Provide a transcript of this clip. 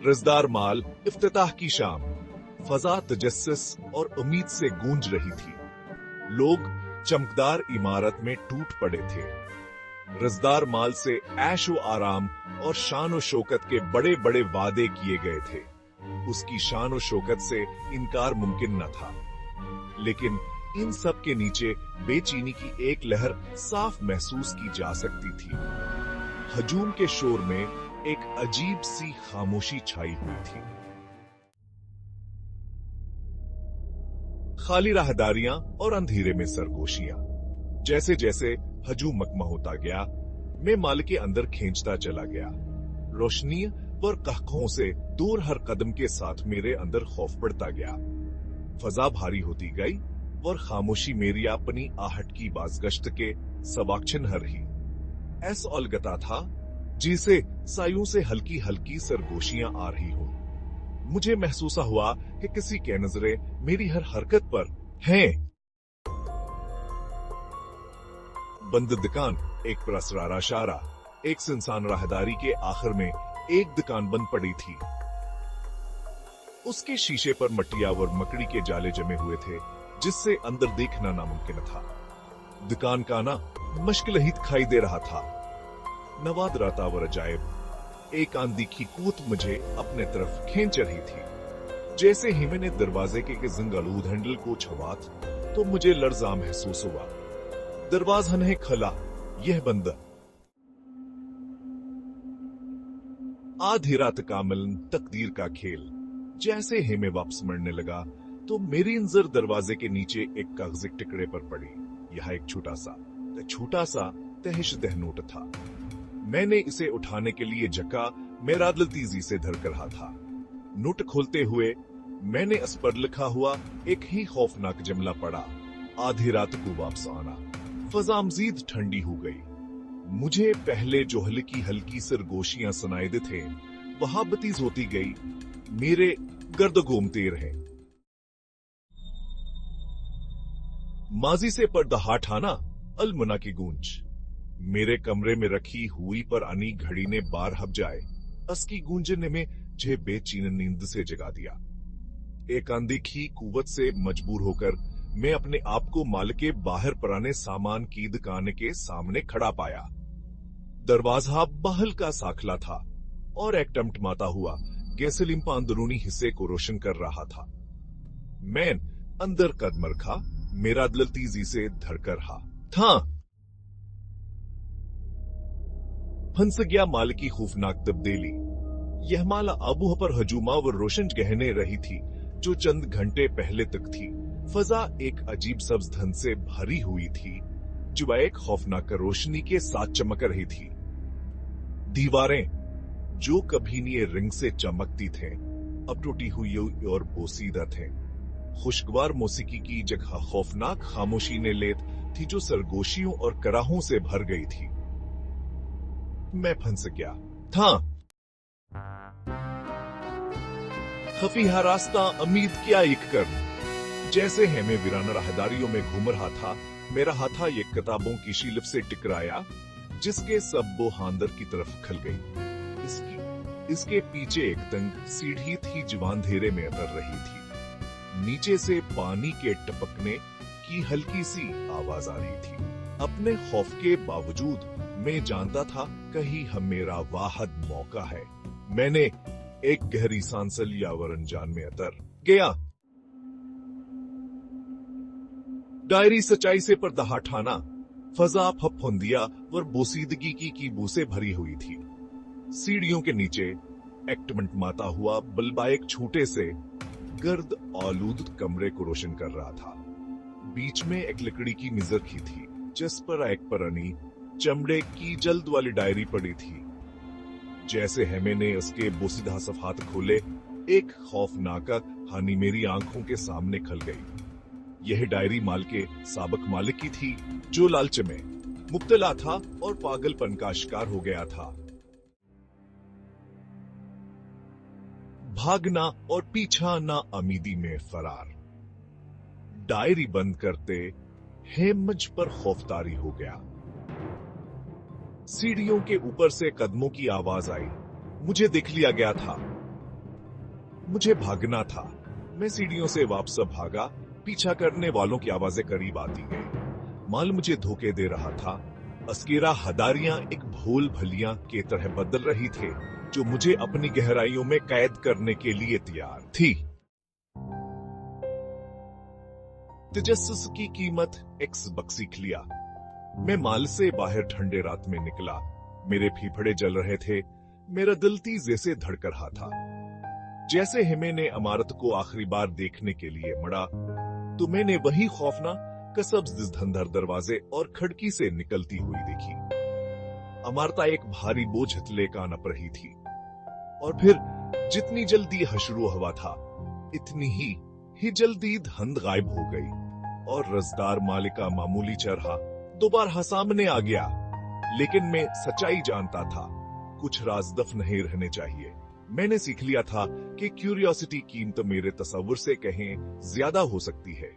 रज़दार माल, इफ्तिताह की शाम। फजा तजस्सुस और उम्मीद से गूंज रही थी। लोग चमकदार इमारत में टूट पड़े थे। रज़दार माल से ऐश व आराम और शान व शौकत के बड़े बड़े वादे किए गए थे। उसकी शान व शौकत से इनकार मुमकिन न था। लेकिन इन सब के नीचे बेचैनी की एक लहर साफ महसूस की जा सकती थी। हजूम के शोर में एक अजीब सी खामोशी छाई हुई थी। खाली राहदारियां और अंधेरे में सरगोशियां। जैसे जैसे हजूम मकमा होता गया, मैं माल के अंदर खींचता चला गया। रोशनी और कहकों से दूर हर कदम के साथ मेरे अंदर खौफ बढ़ता गया। फजा भारी होती गई और खामोशी मेरी अपनी आहट की बाजगश्त के सवाक्षन हर ही ऐसा अलगता था जिसे सायों से हल्की हल्की सरगोशियां आ रही हो। मुझे महसूस हुआ कि किसी के नजरे मेरी हर हरकत पर हैं। बंद दुकान, एक प्रसरारा शारा, एक सुनसान राहदारी के आखिर में एक दुकान बंद पड़ी थी। उसके शीशे पर मटिया और मकड़ी के जाले जमे हुए थे, जिससे अंदर देखना नामुमकिन था। दुकान का ना मुश्किल ही दिखाई दे रहा था। नवाद राता व अजायब, एक आंधी की कूद मुझे अपने तरफ खींच रही थी। जैसे ही मैंने दरवाजे के जंगालूद हैंडल को छुआत तो मुझे लर्जा महसूस हुआ। दरवाजा नहीं खुला, यह बंद। आधी रात का मिलन, तकदीर का खेल। जैसे ही मैं वापस मरने लगा तो मेरी नजर दरवाजे के नीचे एक कागजी टुकड़े पर पड़ी। यह एक छोटा सा तहश-दह नोट था। मैंने इसे उठाने के लिए झका, मेरा दिल तेजी से धड़क रहा था। नोट खोलते हुए मैंने इस पर लिखा हुआ एक ही खौफनाक जुमला पढ़ा, आधी रात को वापस आना। फजा मजीद ठंडी हो गई। मुझे पहले जो हल्की सरगोशियां सुनाई दे थे, वहां बतीज होती गई, मेरे गर्द घूमते रहे। माजी से पर्दा हटाना, अलमुना की गूंज। मेरे कमरे में रखी हुई पर आनी घड़ी ने बार हब जाए असकी गूंजने में मुझे बेचैन नींद से जगा दिया। एक आंधी की कुव्वत से मजबूर होकर मैं अपने आप को माल के बाहर पुराने सामान की दुकान के सामने खड़ा पाया। दरवाजा बहल का साखला था और एक टमटमाता हुआ गैसोलीन का अंदरूनी हिस्से को रोशन कर रहा था। मैं अंदर कदम रखा, मेरा दिल तेजी से धड़क रहा था। फंस गया माल की खौफनाक तब्दीली। यह माल आबूह पर हजूमा और रोशन गहने रही थी जो चंद घंटे पहले तक थी। फजा एक अजीब सब्ज धुंध से भरी हुई थी जो एक खौफनाक रोशनी के साथ चमक रही थी। दीवारें जो कभी नीले रंग से चमकती थे, अब टूटी हुई और बोसीदा थे। खुशगवार मौसीकी की जगह खौफनाक खामोशी ने लेत थी जो सरगोशियों और कराहों से भर गई थी। मैं फंस गया था। खफीहा रास्ता उम्मीद क्या एक कर। जैसे है मैं वीराना राहदारियों में घूम रहा था, मेरा हाथा एक किताबों की शील्फ से टकराया जिसके सब वो हांदर की तरफ खल गई। इसके पीछे एक तंग सीढ़ी थी जो अंधेरे में उतर रही थी। नीचे से पानी के टपकने की हल्की सी आवाज आ रही थी। अपने खौफ के बावजूद मैं जानता था कहीं हम मेरा वाहद मौका है। मैंने एक गहरी सांस लिया और अनजान में उतर गया। डायरी सच्चाई से पर्दा हटाना। फजा फफूंदिया और बोसीदगी की बू से भरी हुई थी। सीढ़ियों के नीचे एक टमटमाता हुआ बल्बा एक छोटे से गर्द आलूद कमरे को रोशन कर रहा था। बीच में एक लकड़ी की मेज रखी थी जिस पर एक पुरानी चमड़े की जल्द वाली डायरी पड़ी थी। जैसे है मैंने उसके बोसीदा सफात खोले, एक खौफनाक हानि मेरी आंखों के सामने खल गई। यह डायरी माल के साबक मालिक की थी जो लालच में मुब्तला था और पागलपन का शिकार हो गया था। भागना और पीछा ना उम्मीदी में फरार। डायरी बंद करते है मुझ पर खौफतारी हो गया। सीढ़ियों के ऊपर से कदमों की आवाज आई। मुझे देख लिया गया था। मुझे भागना था। मैं सीढ़ियों से वापस भागा, पीछा करने वालों की आवाजें करीब आती गई। माल मुझे धोखे दे रहा था। अस्केरा हदारियां एक भूल भलियां के तरह बदल रही थे, जो मुझे अपनी गहराइयों में कैद करने के लिए तैयार थी। तजस्सुस की कीमत एक्स बक्सीख लिया। मैं माल से बाहर ठंडे रात में निकला। मेरे फीफड़े जल रहे थे। मेरा दिल तेजी से धड़क रहा था। जैसे ही मैंने इमारत को आखिरी बार देखने के लिए मुड़ा, तो मैंने वही खौफनाक कसब्ज़ धंधर दरवाजे और खिड़की से निकलती हुई देखी। इमारत एक भारी बोझ लेकर नप रही थी, और फिर जितनी जल्दी हशरू हवा था, इतनी ही जल्दी धुंध गायब हो गई, और रज़दार मालिका मामूली चरहा दोबारा सामने आ गया। लेकिन मैं सच्चाई जानता था, कुछ राज दफन नहीं रहने चाहिए। मैंने सीख लिया था कि क्यूरियोसिटी कीमत मेरे तसव्वुर से कहीं ज्यादा हो सकती है।